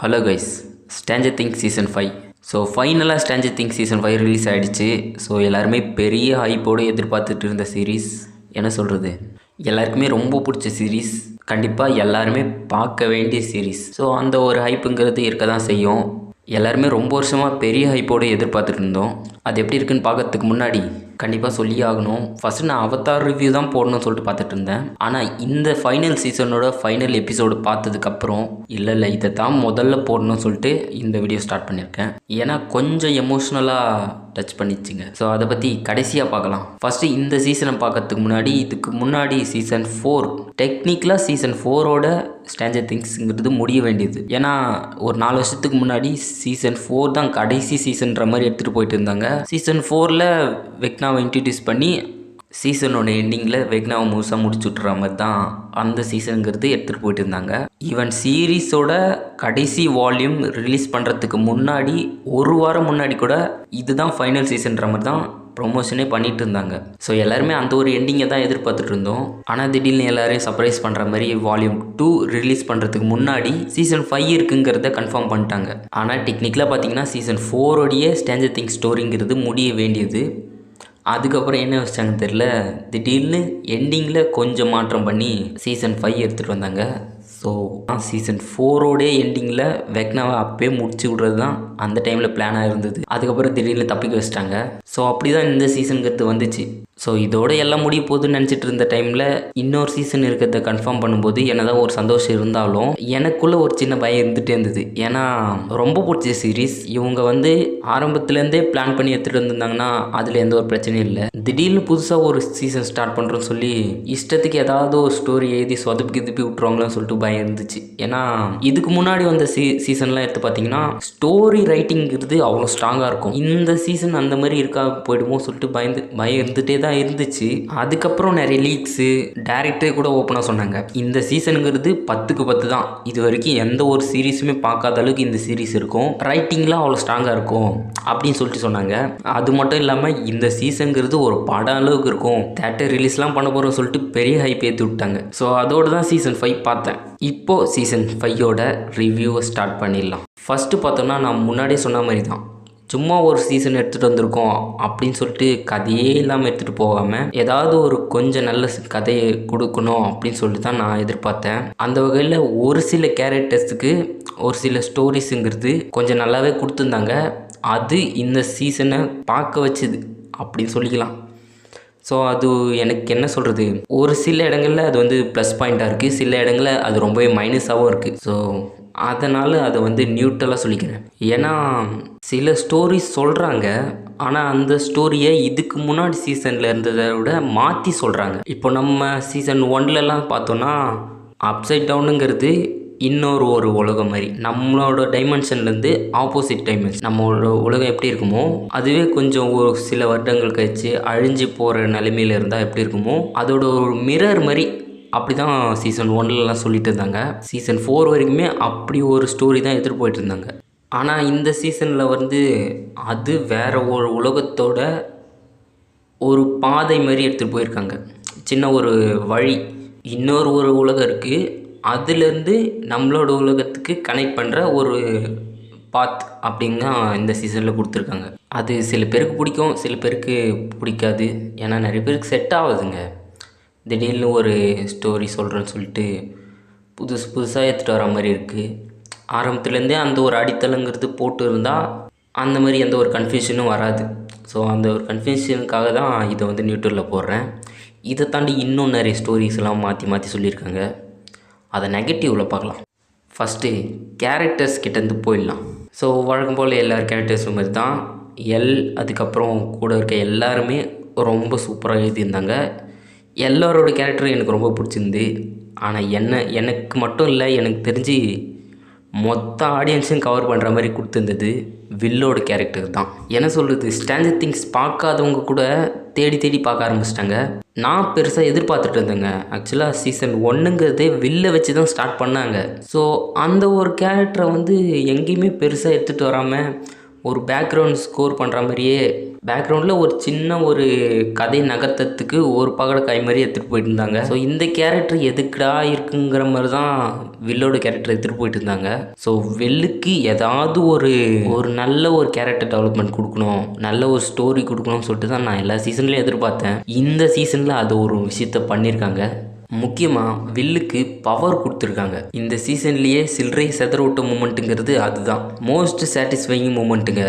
Hello guys, Stranger things season 5. So ஃபைனலாக Stranger things season 5 release ஆகிடுச்சு. So எல்லாருமே பெரிய ஹைப்போடு எதிர்பார்த்துட்டு இருந்த சீரீஸ். என்ன சொல்கிறது, எல்லாருக்குமே ரொம்ப பிடிச்ச சீரீஸ், கண்டிப்பாக எல்லாருமே பார்க்க வேண்டிய சீரீஸ். ஸோ அந்த ஒரு ஹைப்புங்கிறது இருக்க தான் செய்யும். எல்லாருமே ரொம்ப வருஷமாக பெரிய ஹைப்போடு எதிர்பார்த்துட்டு இருந்தோம். அது எப்படி இருக்குன்னு பார்க்கறதுக்கு முன்னாடி கண்டிப்பாக சொல்லி ஆகணும். ஃபஸ்ட்டு நான் அவதார் ரிவ்யூ தான் போடணும்னு சொல்லிட்டு பார்த்துட்டு இருந்தேன். ஆனால் இந்த ஃபைனல் சீசனோட ஃபைனல் எபிசோடு பார்த்ததுக்கப்புறம் இல்லை இதை தான் முதல்ல போடணும்னு சொல்லிட்டு இந்த வீடியோ ஸ்டார்ட் பண்ணியிருக்கேன். ஏன்னா கொஞ்சம் எமோஷ்னலாக டச் பண்ணிச்சுங்க. ஸோ அதை பற்றி கடைசியாக பார்க்கலாம். ஃபஸ்ட்டு இந்த சீசனை பார்க்கறதுக்கு முன்னாடி, இதுக்கு முன்னாடி சீசன் 4, டெக்னிக்கலாக சீசன் 4ஓட ஸ்ட்ரேஞ்சர் திங்ஸுங்கிறது முடிய வேண்டியது. ஏன்னா ஒரு 4 வருஷத்துக்கு முன்னாடி சீசன் 4 தான் கடைசி சீசன்ற மாதிரி எடுத்துகிட்டு போயிட்டு இருந்தாங்க. சீசன் 4ல் வெக்னாவை இன்ட்ரடியூஸ் பண்ணி சீசனோட எண்டிங்கில் வெக்னாவை முழுசாக முடிச்சு விட்ற மாதிரி தான் அந்த சீசனுங்கிறது எடுத்துகிட்டு போயிட்டு இருந்தாங்க. ஈவன் சீரீஸோட கடைசி வால்யூம் ரிலீஸ் பண்ணுறதுக்கு முன்னாடி, ஒரு வாரம் முன்னாடி கூட இதுதான் ஃபைனல் சீசன்ற மாதிரி தான் ப்ரொமோஷனே பண்ணிட்டு இருந்தாங்க. ஸோ எல்லாருமே அந்த ஒரு எண்டிங்கை தான் எதிர்பார்த்துட்டு இருந்தோம். ஆனால் திடீர்னு எல்லாரையும் சர்ப்ரைஸ் பண்ணுற மாதிரி வால்யூம் 2 ரிலீஸ் பண்ணுறதுக்கு முன்னாடி சீசன் 5 இருக்குங்கிறத கன்ஃபார்ம் பண்ணிட்டாங்க. ஆனால் டெக்னிக்கலாக பார்த்தீங்கன்னா சீசன் 4ஓடைய ஸ்ட்ரேஞ்சர் திங்ஸ் ஸ்டோரிங்கிறது முடிய வேண்டியது. அதுக்கப்புறம் என்ன வச்சாங்க தெரில, திடீர்னு எண்டிங்கில் கொஞ்சம் மாற்றம் பண்ணி சீசன் 5 எடுத்துகிட்டு வந்தாங்க. ஸோ சீசன் 4ஓடைய எண்டிங்கில் வெக்னாவை அப்பயே முடிச்சு விட்றது தான் அந்த டைமில் பிளானாக இருந்தது. அதுக்கப்புறம் திடீர்னு தப்பிக்க வச்சிட்டாங்க. ஸோ அப்படி தான் இந்த சீசனுங்கிறது வந்துச்சு. ஸோ இதோட எல்லாம் முடிய போகுதுன்னு நினச்சிட்டு இருந்த டைமில் இன்னொரு சீசன் இருக்கிறத கன்ஃபார்ம் பண்ணும்போது என்னதான் ஒரு சந்தோஷம் இருந்தாலும் எனக்குள்ளே ஒரு சின்ன பயம் இருந்துகிட்டே இருந்தது. ஏன்னா ரொம்ப பிடிச்ச சீரீஸ். இவங்க ஆரம்பத்துலேருந்தே பிளான் பண்ணி எடுத்துகிட்டு வந்திருந்தாங்கன்னா அதில் எந்த ஒரு பிரச்சனையும் இல்லை. திடீர்னு புதுசாக ஒரு சீசன் ஸ்டார்ட் பண்ணுறோன்னு சொல்லி இஷ்டத்துக்கு ஏதாவது ஒரு ஸ்டோரி எழுதி சொதப்பி விட்டுருவாங்களோன்னு சொல்லிட்டு பயம் இருந்துச்சு. ஏன்னா இதுக்கு முன்னாடி வந்த சீசன்லாம் எடுத்து பார்த்தீங்கன்னா ஸ்டோரி ரைட்டிங்கிறது அவ்வளோ ஸ்ட்ராங்காக இருக்கும். இந்த சீசன் அந்த மாதிரி இருக்கா போயிடுமோ சொல்லிட்டு பயம் இருந்துகிட்டே தான் இருந்துச்சு. அதுக்கப்புறம் நிறைய லீக்ஸு, டேரக்டரே கூட ஓப்பனாக சொன்னாங்க, இந்த சீசனுங்கிறது 10க்கு 10 தான், இது வரைக்கும் எந்த ஒரு சீரீஸுமே பார்க்காத அளவுக்கு இந்த சீரீஸ் இருக்கும், ரைட்டிங்லாம் அவ்வளோ ஸ்ட்ராங்காக இருக்கும் அப்படின்னு சொல்லிட்டு சொன்னாங்க. அது மட்டும் இல்லாமல் இந்த சீசனுங்கிறது ஒரு படம் அளவுக்கு இருக்கும், தேட்டர் ரிலீஸ்லாம் பண்ண போகிறோம் சொல்லிட்டு பெரிய ஹைப் ஏற்றி விட்டாங்க. ஸோ அதோடு தான் சீசன் 5 பார்த்தேன். இப்போது சீசன் 5ஓட ரிவ்யூவை ஸ்டார்ட் பண்ணிடலாம். ஃபஸ்ட்டு பார்த்தோம்னா நான் முன்னாடியே சொன்ன மாதிரி தான், சும்மா ஒரு சீசன் எடுத்துகிட்டு வந்திருக்கோம் அப்படின்னு சொல்லிட்டு கதையே இல்லாமல் எடுத்துகிட்டு போகாமல் ஏதாவது ஒரு கொஞ்சம் நல்ல கதையை கொடுக்கணும் அப்படின்னு சொல்லிட்டு தான் நான் எதிர்பார்த்தேன். அந்த வகையில் ஒரு சில கேரக்டர்ஸுக்கு ஒரு சில ஸ்டோரிஸுங்கிறது கொஞ்சம் நல்லாவே கொடுத்துருந்தாங்க. அது இந்த சீசனை பார்க்க வச்சுது அப்படின்னு சொல்லிக்கலாம். ஸோ அது எனக்கு என்ன சொல்கிறது, ஒரு சில இடங்களில் அது ப்ளஸ் பாயிண்ட்டாக இருக்குது, சில இடங்களில் அது ரொம்பவே மைனஸாகவும் இருக்குது. ஸோ அதனால் அதை நியூட்ரலாக சொல்லிக்கிறேன். ஏன்னா சில ஸ்டோரிஸ் சொல்கிறாங்க, ஆனால் அந்த ஸ்டோரியை இதுக்கு முன்னாடி சீசனில் இருந்ததை விட மாற்றி சொல்கிறாங்க. இப்போ நம்ம சீசன் 1லலாம் பார்த்தோன்னா அப்சைட் டவுனுங்கிறது இன்னொரு ஒரு உலகம் மாதிரி, நம்மளோட டைமென்ஷன்லேருந்து ஆப்போசிட் டைமென்ஷன், நம்மளோட உலகம் எப்படி இருக்குமோ அதுவே கொஞ்சம் ஒரு சில வருடங்கள் கழிச்சு அழிஞ்சு போகிற நிலைமையில் இருந்தால் எப்படி இருக்குமோ அதோட ஒரு மிரர் மாதிரி அப்படி தான் சீசன் 1லலாம் சொல்லிட்டு இருந்தாங்க. சீசன் 4 வரைக்குமே அப்படி ஒரு ஸ்டோரி தான் எடுத்துகிட்டு போயிட்டு இருந்தாங்க. ஆனால் இந்த சீசனில் அது வேறு ஒரு உலகத்தோட ஒரு பாதை மாதிரி எடுத்துகிட்டு போயிருக்காங்க. சின்ன ஒரு வழி, இன்னொரு ஒரு உலகம் இருக்குது, அதுலேருந்து நம்மளோட உலகத்துக்கு கனெக்ட் பண்ணுற ஒரு பாத் அப்படிங்க இந்த சீசனில் கொடுத்துருக்காங்க. அது சில பேருக்கு பிடிக்கும், சில பேருக்கு பிடிக்காது. ஏன்னா நிறைய பேருக்கு செட் ஆகுதுங்க. திடீர்னு ஒரு ஸ்டோரி சொல்கிறேன்னு சொல்லிட்டு புதுசாக எடுத்துகிட்டு வர மாதிரி இருக்குது. ஆரம்பத்துலேருந்தே அந்த ஒரு அடித்தளங்கிறது போட்டு இருந்தால் அந்த மாதிரி எந்த ஒரு கன்ஃபியூஷனும் வராது. ஸோ அந்த ஒரு கன்ஃபியூஷனுக்காக தான் இதை நியூட்ரலில் போடுறேன். இதை தாண்டி இன்னும் நிறைய ஸ்டோரிஸ்லாம் மாற்றி சொல்லியிருக்காங்க. அதை நெகட்டிவில் பார்க்கலாம். ஃபஸ்ட்டு கேரக்டர்ஸ் கிட்டேருந்து போயிடலாம். ஸோ வழக்கம் போல் எல்லார் கேரக்டர்ஸும் மாதிரி தான் அதுக்கப்புறம் கூட இருக்க எல்லாருமே ரொம்ப சூப்பராக எழுதியிருந்தாங்க. எல்லாரோட கேரக்டரும் எனக்கு ரொம்ப பிடிச்சிருந்து. ஆனால் எனக்கு மட்டும் இல்லை, எனக்கு தெரிஞ்சு மொத்த ஆடியன்ஸும் கவர் பண்ணுற மாதிரி கொடுத்துருந்தது வில்லோட கேரக்டர் தான். என்ன சொல்கிறது, ஸ்ட்ரேஞ்சர் திங்ஸ் பார்க்காதவங்க கூட தேடி பார்க்க ஆரம்பிச்சிட்டாங்க. நான் பெருசாக எதிர்பார்த்துட்டு இருந்தேங்க. ஆக்சுவலாக சீசன் 1ங்கிறதே வில்லை வச்சு தான் ஸ்டார்ட் பண்ணாங்க. ஸோ அந்த ஒரு கேரக்டரை எங்கேயுமே பெருசாக எடுத்துகிட்டு வராமல் ஒரு பேக்ரவுண்ட் ஸ்கோர் பண்ணுற மாதிரியே பேக்ரவுண்டில் ஒரு சின்ன ஒரு கதை நகர்த்தத்துக்கு ஒரு பகடக்காய் மாதிரி எடுத்துகிட்டு போயிட்டு இருந்தாங்க. ஸோ இந்த கேரக்டர் எதுக்குடா இருக்குங்கிற மாதிரி தான் வில்லோட கேரக்டர் எடுத்துகிட்டு போயிட்டு இருந்தாங்க. ஸோ வில்லுக்கு ஏதாவது ஒரு நல்ல ஒரு கேரக்டர் டெவலப்மெண்ட் கொடுக்கணும், நல்ல ஒரு ஸ்டோரி கொடுக்கணும்னு சொல்லிட்டு தான் நான் எல்லா சீசன்லேயும் எதிர்பார்த்தேன். இந்த சீசனில் அது ஒரு விஷயத்த பண்ணியிருக்காங்க. முக்கியமாக வில்லுக்கு பவர் கொடுத்துருக்காங்க. இந்த சீசன்லேயே சில்லறை செதற விட்ட மூமெண்ட்டுங்கிறது அதுதான் மோஸ்ட் சாட்டிஸ்ஃபைங் மூமெண்ட்டுங்க.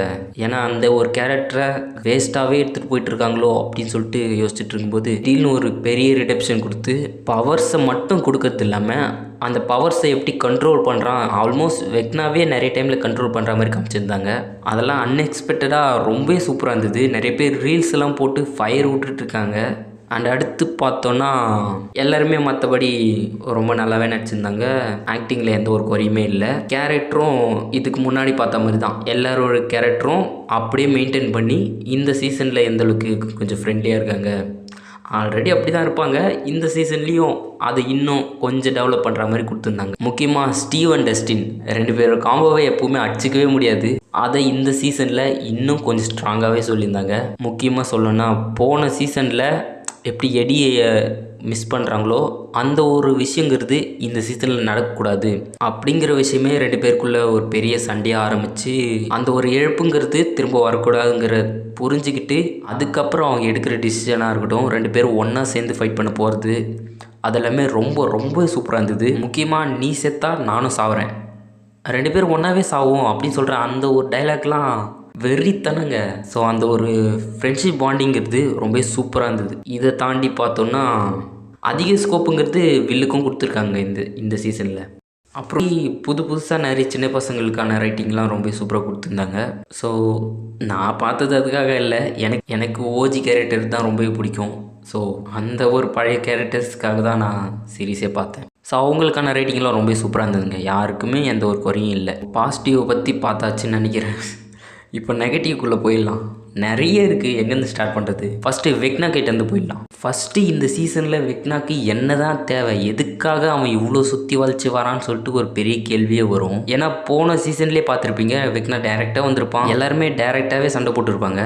ஏன்னா அந்த ஒரு கேரக்டரை வேஸ்ட்டாகவே எடுத்துகிட்டு போயிட்டு இருக்காங்களோ அப்படின்னு சொல்லிட்டு யோசிச்சுட்டு இருக்கும்போது திடீர்னு ஒரு பெரிய ரிடப்ஷன் கொடுத்து பவர்ஸை மட்டும் கொடுக்கறது இல்லாமல் அந்த பவர்ஸை எப்படி கண்ட்ரோல் பண்ணுறான், ஆல்மோஸ்ட் வெக்னாவே நிறைய டைமில் கண்ட்ரோல் பண்ணுற மாதிரி காமிச்சிருந்தாங்க. அதெல்லாம் அன்எக்ஸ்பெக்டடாக ரொம்பவே சூப்பராக இருந்தது. நிறைய பேர் ரீல்ஸ் எல்லாம் போட்டு ஃபயர் விட்டுட்ருக்காங்க. அண்ட் அடுத்து பார்த்தோன்னா எல்லாருமே மற்றபடி ரொம்ப நல்லாவே நடிச்சிருந்தாங்க. ஆக்டிங்கில் எந்த ஒரு குறையுமே இல்லை. கேரக்டரும் இதுக்கு முன்னாடி பார்த்த மாதிரி தான், எல்லாரோட கேரக்டரும் அப்படியே மெயின்டைன் பண்ணி இந்த சீசனில் எந்த அளவுக்கு கொஞ்சம் ஃப்ரெண்ட்லியாக இருக்காங்க. ஆல்ரெடி அப்படி தான் இருப்பாங்க, இந்த சீசன்லேயும் அதை இன்னும் கொஞ்சம் டெவலப் பண்ணுற மாதிரி கொடுத்துருந்தாங்க. முக்கியமாக ஸ்டீவ் அண்ட் டஸ்டின் 2 பேரோட காம்போவை எப்போவுமே அடிச்சிக்கவே முடியாது. அதை இந்த சீசனில் இன்னும் கொஞ்சம் ஸ்ட்ராங்காகவே சொல்லியிருந்தாங்க. முக்கியமாக சொல்லணும்னா போன சீசனில் எப்படி எடியை மிஸ் பண்ணுறாங்களோ அந்த ஒரு விஷயங்கிறது இந்த சீசனில் நடக்கக்கூடாது அப்படிங்கிற விஷயமே 2 பேருக்குள்ளே ஒரு பெரிய சண்டையாக ஆரம்பித்து அந்த ஒரு இழப்புங்கிறது திரும்ப வரக்கூடாதுங்கிற புரிஞ்சுக்கிட்டு அதுக்கப்புறம் அவங்க எடுக்கிற டிசிஷனாக இருக்கட்டும், 2 பேரும் ஒன்றா சேர்ந்து ஃபைட் பண்ண போகிறது அதெல்லாமே ரொம்ப ரொம்ப சூப்பராக இருந்தது. முக்கியமாக நீ செத்தா நானும் சாவுறேன், 2 பேரும் ஒன்றாவே சாவோம் அப்படின்னு சொல்கிற அந்த ஒரு டைலாக்லாம் வெறித்தனங்க. ஸோ அந்த ஒரு ஃப்ரெண்ட்ஷிப் பாண்டிங்கிறது ரொம்ப சூப்பராக இருந்தது. இதை தாண்டி பார்த்தோன்னா அதிக ஸ்கோப்புங்கிறது வில்லுக்கும் கொடுத்துருக்காங்க இந்த சீசனில். அப்புறம் புதுசாக நிறைய சின்ன பசங்களுக்கான ரைட்டிங்லாம் ரொம்ப சூப்பராக கொடுத்துருந்தாங்க. ஸோ நான் பார்த்தது அதுக்காக இல்லை, எனக்கு ஓஜி கேரக்டர் தான் ரொம்பவே பிடிக்கும். ஸோ அந்த ஒரு பழைய கேரக்டர்ஸ்க்காக தான் நான் சீரீஸே பார்த்தேன். ஸோ அவங்களுக்கான ரைட்டிங்லாம் ரொம்ப சூப்பராக இருந்ததுங்க. யாருக்குமே எந்த ஒரு குறையும் இல்லை. பாசிட்டிவை பற்றி பார்த்தாச்சுன்னு நினைக்கிறேன். இப்போ நெகட்டிவ்க்குள்ளே போயிடலாம். நிறைய இருக்குது, எங்கேருந்து ஸ்டார்ட் பண்ணுறது? ஃபஸ்ட்டு வெக்னா கிட்டேருந்து போயிடலாம். ஃபஸ்ட்டு இந்த சீசனில் வெக்னாக்கு என்ன தான் தேவை, எதுக்காக அவன் இவ்வளோ சுற்றி வளைச்சி வரான்னு சொல்லிட்டு ஒரு பெரிய கேள்வியே வரும். ஏன்னா போன சீசன்லேயே பார்த்துருப்பீங்க, வெக்னா டேரெக்டாக வந்திருப்பான், எல்லாருமே டேரெக்டாகவே சண்டை போட்டுருப்பாங்க.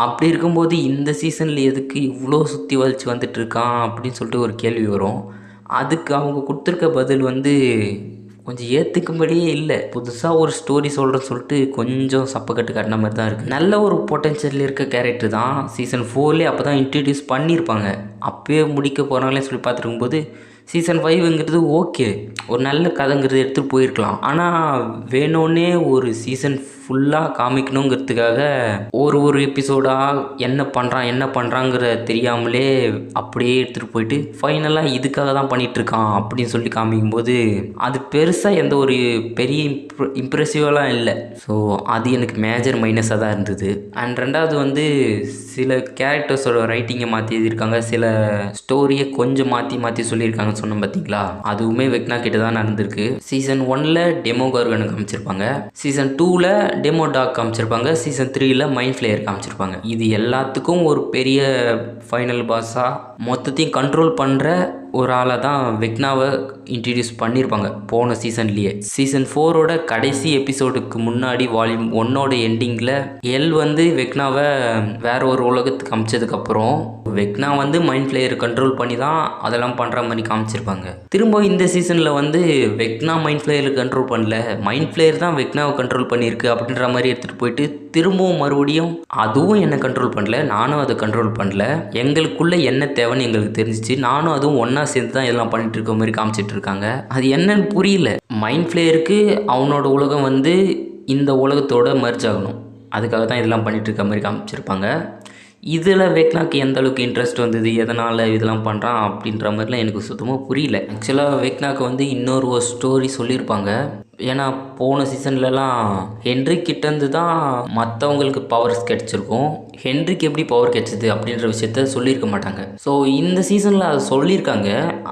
அப்படி இருக்கும்போது இந்த சீசனில் எதுக்கு இவ்வளோ சுற்றி வளைச்சி வந்துட்டுருக்கான் அப்படின்னு சொல்லிட்டு ஒரு கேள்வி வரும். அதுக்கு அவங்க கொடுத்துருக்க பதில் கொஞ்சம் ஏற்றுக்கும்படியே இல்லை. புதுசாக ஒரு ஸ்டோரி சொல்கிறேன்னு சொல்லிட்டு கொஞ்சம் சப்பக்கட்டு கட்டின மாதிரி தான் இருக்குது. நல்ல ஒரு பொட்டன்ஷியல் இருக்க கேரக்டர் தான். சீசன் 4லேயே அப்போ தான் இன்ட்ரடியூஸ் பண்ணியிருப்பாங்க. அப்போயே முடிக்க போகிறாங்களே சொல்லி பார்த்துருக்கும்போது சீசன் 5ங்கிறது ஓகே, ஒரு நல்ல கதைங்கிறது எடுத்துகிட்டு போயிருக்கலாம். ஆனால் வேணும்னே ஒரு சீசன் ஃபுல்லாக காமிக்கணுங்கிறதுக்காக ஒரு எபிசோடாக என்ன பண்ணுறாங்கிற தெரியாமலே அப்படியே எடுத்துகிட்டு போயிட்டு ஃபைனலாக இதுக்காக தான் பண்ணிகிட்ருக்கான் அப்படின்னு சொல்லி காமிக்கும்போது அது பெருசாக எந்த ஒரு பெரிய இம்ப்ரெசிவெலாம் இல்லை. ஸோ அது எனக்கு மேஜர் மைனஸாக தான் இருந்தது. அண்ட் ரெண்டாவது சில கேரக்டர்ஸோட ரைட்டிங்கை மாற்றி எழுதியிருக்காங்க, சில ஸ்டோரியை கொஞ்சம் மாற்றி சொல்லியிருக்காங்கன்னு சொன்னோம் பார்த்தீங்களா, அதுவுமே வெக்னா கிட்ட தான் நடந்திருக்கு. சீசன் 1ல் டெமோ கார்கனை காமிச்சிருப்பாங்க, சீசன் 2ல் டெமோ டாக் காமிச்சிருப்பாங்க, சீசன் 3ல் மைண்ட் ஃப்ளேயர் காமிச்சிருப்பாங்க. இது எல்லாத்துக்கும் ஒரு பெரிய ஃபைனல் பாஸாக மொத்தத்தையும் கண்ட்ரோல் பண்ணுற ஒரு ஆளாக தான் வெக்னாவை இன்ட்ரடியூஸ் பண்ணியிருப்பாங்க போன சீசன்லேயே. சீசன் 4ஓட கடைசி எபிசோடுக்கு முன்னாடி வால்யூம் 1ஓட எண்டிங்கில் எல் வெக்னாவை வேற ஒரு உலகத்துக்கு அமைச்சதுக்கப்புறம் வெக்னா மைண்ட் ஃப்ளேயர் கண்ட்ரோல் பண்ணி தான் அதெல்லாம் பண்ணுற மாதிரி காமிச்சிருப்பாங்க. திரும்ப இந்த சீசனில் வெக்னா மைண்ட் ஃப்ளேயர் கண்ட்ரோல் பண்ணல, மைண்ட் ஃப்ளேயர் தான் வெக்னாவை கண்ட்ரோல் பண்ணியிருக்கு அப்படின்ற மாதிரி எடுத்துகிட்டு போயிட்டு திரும்பவும் மறுபடியும் அதுவும் என்னை கண்ட்ரோல் பண்ணல, நானும் அதை கண்ட்ரோல் பண்ணல, எங்களுக்குள்ளே என்ன தேவைன்னு எங்களுக்கு தெரிஞ்சிச்சு, நானும் அதுவும் ஒன்றா சேர்ந்து தான் இதெல்லாம் பண்ணிட்டு இருக்க மாதிரி காமிச்சிட்டு இருக்காங்க. அது என்னன்னு புரியல. மைண்ட் ஃப்ளேயருக்கு அவனோட உலகம் இந்த உலகத்தோட மர்ஜ் ஆகணும், அதுக்காக தான் இதெல்லாம் பண்ணிட்டு இருக்க மாதிரி காமிச்சிருப்பாங்க. இதில் வெக்னாக்கு எந்த அளவுக்கு இன்ட்ரெஸ்ட் வந்தது, எதனால் இதெல்லாம் பண்ணுறான் அப்படின்ற மாதிரிலாம் எனக்கு சுத்தமாக புரியல. ஆக்சுவலாக வெக்னாக்கு இன்னொரு ஒரு ஸ்டோரி சொல்லியிருப்பாங்க. ஏன்னா போன சீசன்லலாம் ஹென்ரி கிட்டேருந்து தான் மற்றவங்களுக்கு பவர்ஸ் கிடச்சிருக்கும், ஹென்ரிக்கு எப்படி பவர் கிடச்சிது அப்படின்ற விஷயத்த சொல்லியிருக்க மாட்டாங்க. ஸோ இந்த சீசனில் அதை சொல்லியிருக்காங்க,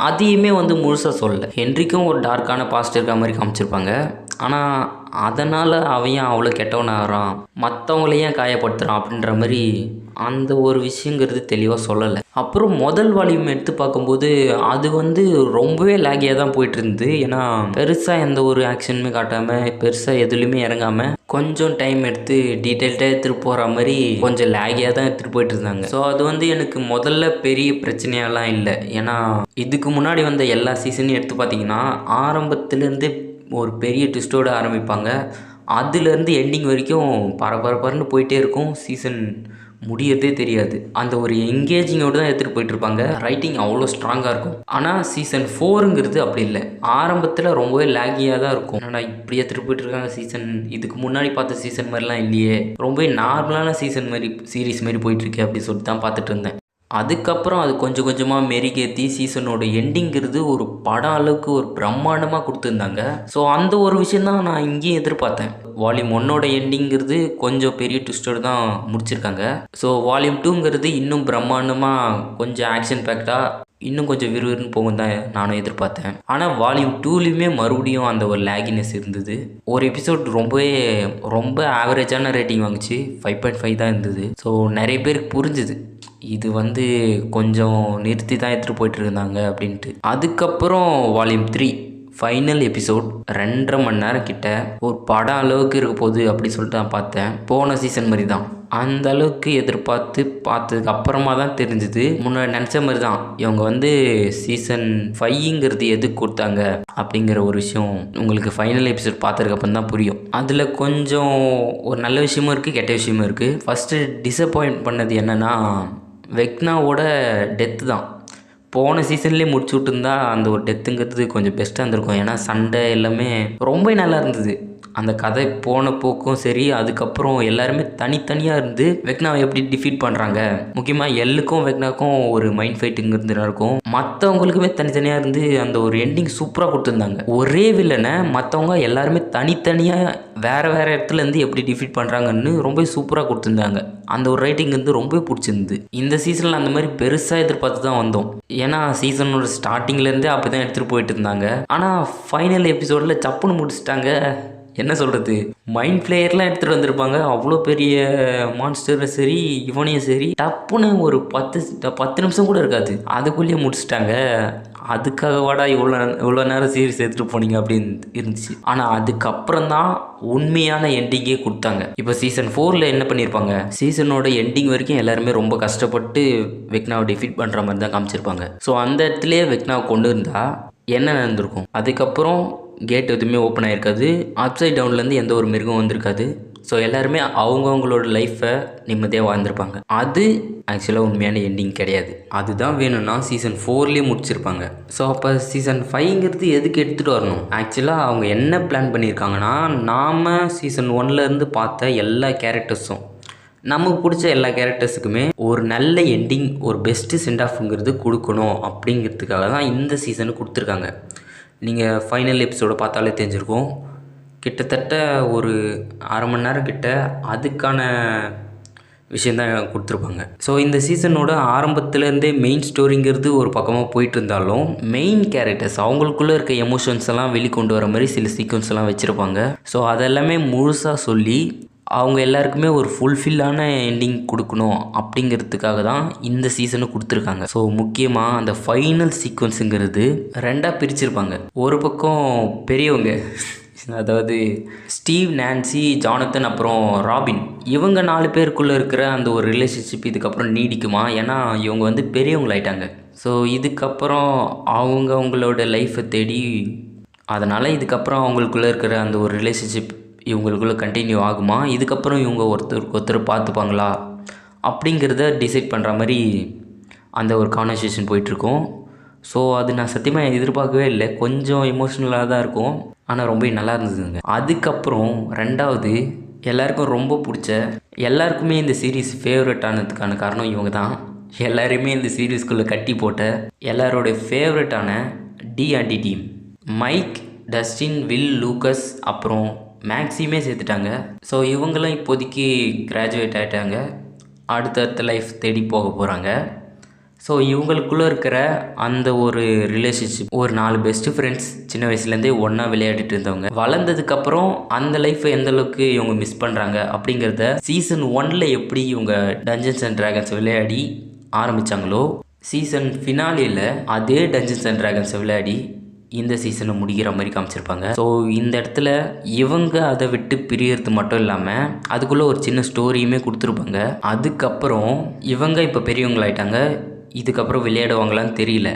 அதையுமே முழுசாக சொல்லலை. ஹென்ரிக்கும் ஒரு டார்க்கான பாஸ்ட் இருக்க மாதிரி காமிச்சிருப்பாங்க, ஆனால் அதனால் அவன் ஏன் அவ்வளோ கெட்டவனாகிறான், மற்றவங்களையும் காயப்படுத்துகிறான் அப்படின்ற மாதிரி அந்த ஒரு விஷயங்கிறது தெளிவாக சொல்லலை. அப்புறம் முதல் வால்யூம் எடுத்து பார்க்கும்போது அது ரொம்பவே லேகியாக தான் போயிட்டு இருந்தது. ஏன்னா பெருசாக எந்த ஒரு ஆக்ஷனுமே காட்டாமல், பெருசாக எதுலேயுமே இறங்காமல், கொஞ்சம் டைம் எடுத்து டீட்டெயில்டாக எடுத்துகிட்டு போகிற மாதிரி கொஞ்சம் லேகியாக தான் எடுத்துகிட்டு போயிட்டு இருந்தாங்க. ஸோ அது எனக்கு முதல்ல பெரிய பிரச்சனையெல்லாம் இல்லை. ஏன்னா இதுக்கு முன்னாடி வந்த எல்லா சீசனையும் எடுத்து பார்த்தீங்கன்னா ஆரம்பத்துலேருந்து ஒரு பெரிய ட்விஸ்ட்டோடு ஆரம்பிப்பாங்க. அதுலேருந்து எண்டிங் வரைக்கும் பரபரன்னு போயிட்டே இருக்கும். சீசன் முடியறதே தெரியாது. அந்த ஒரு எங்கேஜிங்கோடு தான் எடுத்துகிட்டு போயிட்டுருப்பாங்க. ரைட்டிங் அவ்வளோ ஸ்ட்ராங்காக இருக்கும். ஆனால் சீசன் 4ங்கிறது அப்படி இல்லை. ஆரம்பத்தில் ரொம்பவே லேகியாக தான் இருக்கும். ஆனால் இப்படி எடுத்துகிட்டு போயிட்டுருக்காங்க சீசன். இதுக்கு முன்னாடி பார்த்த சீசன் மாதிரிலாம் இல்லையே, ரொம்பவே நார்மலான சீசன் மாதிரி சீரீஸ் மாதிரி போயிட்டுருக்கே அப்படி சொல்லிட்டு தான் பார்த்துட்டு இருந்தேன். அதுக்கப்புறம் அது கொஞ்சம் கொஞ்சமாக மெருகேற்றி சீசனோட எண்டிங்கிறது ஒரு படம் அளவுக்கு ஒரு பிரம்மாண்டமாக கொடுத்துருந்தாங்க. ஸோ அந்த ஒரு விஷயந்தான் நான் இங்கேயும் எதிர்பார்த்தேன். வால்யூம் 1ஓட எண்டிங்கிறது கொஞ்சம் பெரிய ட்விஸ்டோடு தான் முடிச்சிருக்காங்க. ஸோ வால்யூம் 2ங்கிறது இன்னும் பிரம்மாண்டமாக கொஞ்சம் ஆக்ஷன் பேக்டாக இன்னும் கொஞ்சம் விறுவிறுன்னு போகும் தான் நானும் எதிர்பார்த்தேன். ஆனால் வால்யூம் 2லேயுமே மறுபடியும் அந்த ஒரு லேகினஸ் இருந்தது. ஒரு எபிசோட் ரொம்ப ஆவரேஜான ரேட்டிங் வாங்குச்சு. 5.5 தான் இருந்தது. ஸோ நிறைய பேருக்கு புரிஞ்சுது இது கொஞ்சம் நிறுத்தி தான் எடுத்துகிட்டு போயிட்டு இருந்தாங்க அப்படின்ட்டு. அதுக்கப்புறம் வால்யூம் 3 ஃபைனல் எபிசோட் 2.5 மணி நேரம் கிட்ட ஒரு படம் அளவுக்கு இருக்க போகுது அப்படி சொல்லிட்டு நான் பார்த்தேன். போன சீசன் மாதிரி தான். அந்த அளவுக்கு பார்த்ததுக்கு அப்புறமா தான் தெரிஞ்சுது, முன்னாடி நினச்ச மாதிரி தான் இவங்க சீசன் 5ங்கிறது எதுக்கு கொடுத்தாங்க அப்படிங்கிற ஒரு விஷயம் உங்களுக்கு ஃபைனல் எபிசோட் பார்த்ததுக்கப்புறம் தான் புரியும். அதில் கொஞ்சம் ஒரு நல்ல விஷயமும் இருக்குது, கெட்ட விஷயமும் இருக்குது. ஃபஸ்ட்டு டிசப்பாயிண்ட் பண்ணது என்னென்னா வெக்னாவோட டெத்து தான். போன சீசன்லேயே முடிச்சு விட்டுருந்தா அந்த ஒரு டெத்துங்கிறது கொஞ்சம் பெஸ்ட்டாக இருந்திருக்கும். ஏன்னா சண்டை எல்லாமே ரொம்ப நல்லா இருந்தது. அந்த கதை போன போக்கும் சரி, அதுக்கப்புறம் எல்லாருமே தனித்தனியாக இருந்து வெக்னாவை எப்படி டிஃபீட் பண்ணுறாங்க, முக்கியமாக எல்லுக்கும் வெக்னாக்கும் ஒரு மைண்ட் ஃபைட்டுங்கிறது இருக்கும். மற்றவங்களுக்குமே தனித்தனியாக இருந்து அந்த ஒரு எண்டிங் சூப்பராக கொடுத்துருந்தாங்க. ஒரே வில்லனை மற்றவங்க எல்லாருமே தனித்தனியாக வேறு இடத்துலேருந்து எப்படி டிஃபீட் பண்ணுறாங்கன்னு ரொம்ப சூப்பராக கொடுத்துருந்தாங்க. அந்த ஒரு ரைட்டிங் ரொம்ப பிடிச்சிருந்தது. இந்த சீசனில் அந்த மாதிரி பெருசாக எதிர்பார்த்து தான் வந்தோம். ஏன்னா சீசனோட ஸ்டார்டிங்லேருந்தே அப்படி தான் எடுத்துகிட்டு போயிட்டு இருந்தாங்க. ஆனால் ஃபைனல் எபிசோடில் சப்புன்னு முடிச்சிட்டாங்க. என்ன சொல்கிறது, மைண்ட் ஃப்ளேயர்லாம் எடுத்துகிட்டு வந்திருப்பாங்க. அவ்வளோ பெரிய மான்ஸ்டரும் சரி, இவனையும் சரி, டப்புன்னு ஒரு 10 நிமிஷம் கூட இருக்காது, அதுக்குள்ளேயே முடிச்சிட்டாங்க. அதுக்காக வாடா இவ்வளோ நேரம் சீரிஸ் எடுத்துகிட்டு போனீங்க அப்படின்னு இருந்துச்சு. ஆனால் அதுக்கப்புறம் தான் உண்மையான எண்டிங்கே கொடுத்தாங்க. இப்போ சீசன் 4ல் என்ன பண்ணியிருப்பாங்க, சீசனோட எண்டிங் வரைக்கும் எல்லாருமே ரொம்ப கஷ்டப்பட்டு வெக்னாவை டிஃபீட் பண்ணுற மாதிரி தான் காமிச்சிருப்பாங்க. ஸோ அந்த இடத்துலேயே வெக்னாவை கொண்டு இருந்தால் என்ன நடந்திருக்கும், அதுக்கப்புறம் கேட் எதுவுமே ஓப்பன் ஆகிருக்காது, அப்சைட் டவுன்லேருந்து எந்த ஒரு மிருகம் வந்திருக்காது. ஸோ எல்லாருமே அவங்கவுங்களோட லைஃப்பை நிம்மதியாக வாழ்ந்திருப்பாங்க. அது ஆக்சுவலாக உண்மையான எண்டிங் கிடையாது. அதுதான் வேணும்னா சீசன் 4லேயே முடிச்சிருப்பாங்க. ஸோ அப்போ சீசன் 5ங்கிறது எதுக்கு எடுத்துகிட்டு வரணும்? ஆக்சுவலாக அவங்க என்ன பிளான் பண்ணியிருக்காங்கன்னா, நாம் சீசன் 1லேருந்து பார்த்த எல்லா கேரக்டர்ஸும், நமக்கு பிடிச்ச எல்லா கேரக்டர்ஸுக்குமே ஒரு நல்ல எண்டிங், ஒரு பெஸ்ட்டு சென்ட் ஆஃப்ங்கிறது கொடுக்கணும் அப்படிங்கிறதுக்காக தான் இந்த சீசனு கொடுத்துருக்காங்க. நீங்கள் ஃபைனல் எபிசோடை பார்த்தாலே தெரிஞ்சிருக்கும். கிட்டத்தட்ட ஒரு அரை மணி நேரம் கிட்ட அதுக்கான விஷயந்தான் கொடுத்துருப்பாங்க. ஸோ இந்த சீசனோட ஆரம்பத்துலேருந்தே மெயின் ஸ்டோரிங்கிறது ஒரு பக்கமாக போயிட்டு இருந்தாலும், மெயின் கேரக்டர்ஸ் அவங்களுக்குள்ளே இருக்க எமோஷன்ஸ் எல்லாம் வெளிக்கொண்டு வர மாதிரி சில சீக்வன்ஸ் எல்லாம் வச்சுருப்பாங்க. ஸோ அதெல்லாமே முழுசாக சொல்லி அவங்க எல்லாருக்குமே ஒரு ஃபுல்ஃபில்லான எண்டிங் கொடுக்கணும் அப்படிங்கிறதுக்காக தான் இந்த சீசனை கொடுத்துருக்காங்க. ஸோ முக்கியமாக அந்த ஃபைனல் சீக்வன்ஸுங்கிறது 2ஆக பிரிச்சிருப்பாங்க. ஒரு பக்கம் பெரியவங்க, அதாவது ஸ்டீவ், நான்சி, ஜானத்தன், அப்புறம் ராபின், இவங்க 4 பேருக்குள்ளே இருக்கிற அந்த ஒரு ரிலேஷன்ஷிப் இதுக்கப்புறம் நீடிக்குமா? ஏன்னா இவங்க பெரியவங்களாயிட்டாங்க. ஸோ இதுக்கப்புறம் அவங்களோட லைஃப்பை தேடி, அதனால் இதுக்கப்புறம் அவங்களுக்குள்ளே இருக்கிற அந்த ஒரு ரிலேஷன்ஷிப் இவங்களுக்குள்ளே கண்டினியூ ஆகுமா, இதுக்கப்புறம் இவங்க ஒருத்தருக்கு ஒருத்தர் பார்த்துப்பாங்களா அப்படிங்கிறத டிசைட் பண்ணுற மாதிரி அந்த ஒரு கான்வர்சேஷன் போயிட்டுருக்கும். ஸோ அது நான் சத்தியமாக எதிர்பார்க்கவே இல்லை. கொஞ்சம் எமோஷ்னலாக தான் இருக்கும், ஆனால் ரொம்ப நல்லா இருந்ததுங்க. அதுக்கப்புறம் 2வது எல்லாருக்கும் ரொம்ப பிடிச்ச, எல்லாருக்குமே இந்த சீரீஸ் ஃபேவரட் ஆனதுக்கான காரணம் இவங்க தான். எல்லாருமே இந்த சீரீஸ்குள்ளே கட்டி போட்ட எல்லாரோடைய ஃபேவரட்டான D&D team, Mike, Dustin, Will, Lucas, அப்புறம் மேக்ஸிமே சேர்த்துட்டாங்க. ஸோ இவங்களும் இப்போதைக்கு கிராஜுவேட் ஆகிட்டாங்க, அடுத்தடுத்த லைஃப் தேடி போக போகிறாங்க. ஸோ இவங்களுக்குள்ளே இருக்கிற அந்த ஒரு ரிலேஷன்ஷிப், ஒரு 4 பெஸ்ட் ஃப்ரெண்ட்ஸ் சின்ன வயசுலேருந்தே ஒன்றா விளையாடிட்டு இருந்தவங்க, வளர்ந்ததுக்கப்புறம் அந்த லைஃப்பை எந்த அளவுக்கு இவங்க மிஸ் பண்ணுறாங்க அப்படிங்கிறத சீசன் 1ல் எப்படி இவங்க டஞ்சன்ஸ் அண்ட் ட்ராகன்ஸ் விளையாடி ஆரம்பித்தாங்களோ, சீசன் ஃபினாலியில் அதே டஞ்சன்ஸ் அண்ட் ட்ராகன்ஸை விளையாடி இந்த சீசனை முடிகிற மாதிரி காமிச்சிருப்பாங்க. ஸோ இந்த இடத்துல இவங்க அதை விட்டு பிரியறது மட்டும் இல்லாமல் அதுக்குள்ளே ஒரு சின்ன ஸ்டோரியுமே கொடுத்துருப்பாங்க. அதுக்கப்புறம் இவங்க இப்போ பெரியவங்களாயிட்டாங்க, இதுக்கப்புறம் விளையாடுவாங்களான்னு தெரியல.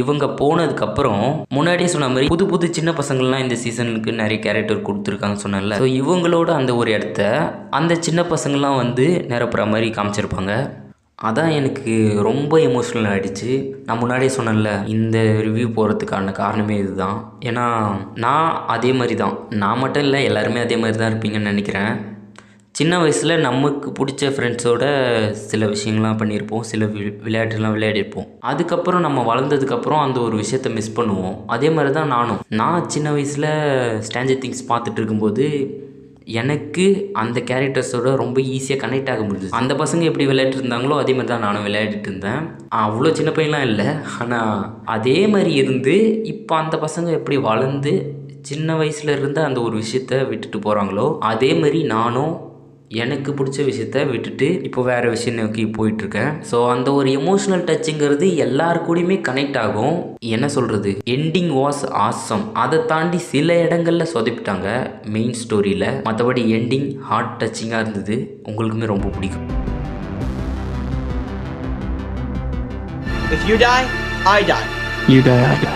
இவங்க போனதுக்கப்புறம் முன்னாடியே சொன்ன மாதிரி புது புது சின்ன பசங்கள்லாம் இந்த சீசனுக்கு நிறைய கேரக்டர் கொடுத்துருக்காங்க சொன்னால. ஸோ இவங்களோட அந்த ஒரு இடத்த அந்த சின்ன பசங்கள்லாம் வந்து நிரப்புற மாதிரி காமிச்சிருப்பாங்க. அதான் எனக்கு ரொம்ப எமோஷ்னல் ஆகிடுச்சு. நான் முன்னாடியே சொன்னேன்ல, இந்த ரிவ்யூ போகிறதுக்கான காரணமே இதுதான். ஏன்னா நான் அதே மாதிரி தான், நான் மட்டும் இல்லை எல்லாருமே அதே மாதிரி தான் இருப்பீங்கன்னு நினைக்கிறேன். சின்ன வயசில் நமக்கு பிடிச்ச ஃப்ரெண்ட்ஸோட சில விஷயங்கள்லாம் பண்ணியிருப்போம், சில விளையாட்டுலாம் விளையாடிருப்போம். அதுக்கப்புறம் நம்ம வளர்ந்ததுக்கப்புறம் அந்த ஒரு விஷயத்தை மிஸ் பண்ணுவோம். அதே மாதிரி தான் நான் சின்ன வயசில் ஸ்ட்ரேஞ்சர் திங்ஸ் பார்த்துட்டு இருக்கும்போது எனக்கு அந்த கேரக்டர்ஸோட ரொம்ப ஈஸியாக கனெக்ட் ஆக முடியுது. அந்த பசங்க எப்படி விளையாட்டு இருந்தாங்களோ அதே மாதிரி தான் நானும் விளையாடிட்டு இருந்தேன். அவ்வளோ சின்ன பையன்லாம் இல்லை, ஆனால் அதே மாதிரி இருந்து இப்போ அந்த பசங்க எப்படி வளர்ந்து சின்ன வயசில் இருந்து அந்த ஒரு விஷயத்த விட்டுட்டு போகிறாங்களோ அதே மாதிரி நானும் எனக்கு பிடிச்ச விஷயத்த விட்டுட்டு இப்போ வேறு விஷயம் நோக்கி போயிட்டுருக்கேன். ஸோ அந்த ஒரு எமோஷ்னல் டச்சுங்கிறது எல்லாரு கூடயுமே கனெக்ட் ஆகும். என்ன சொல்கிறது, எண்டிங் வாஸ் ஆசம். அதை தாண்டி சில இடங்களில் சொதப்பிட்டாங்க மெயின் ஸ்டோரியில். மற்றபடி எண்டிங் ஹார்ட் டச்சிங்காக இருந்தது, உங்களுக்குமே ரொம்ப பிடிக்கும். If you die, I die. You die, I die.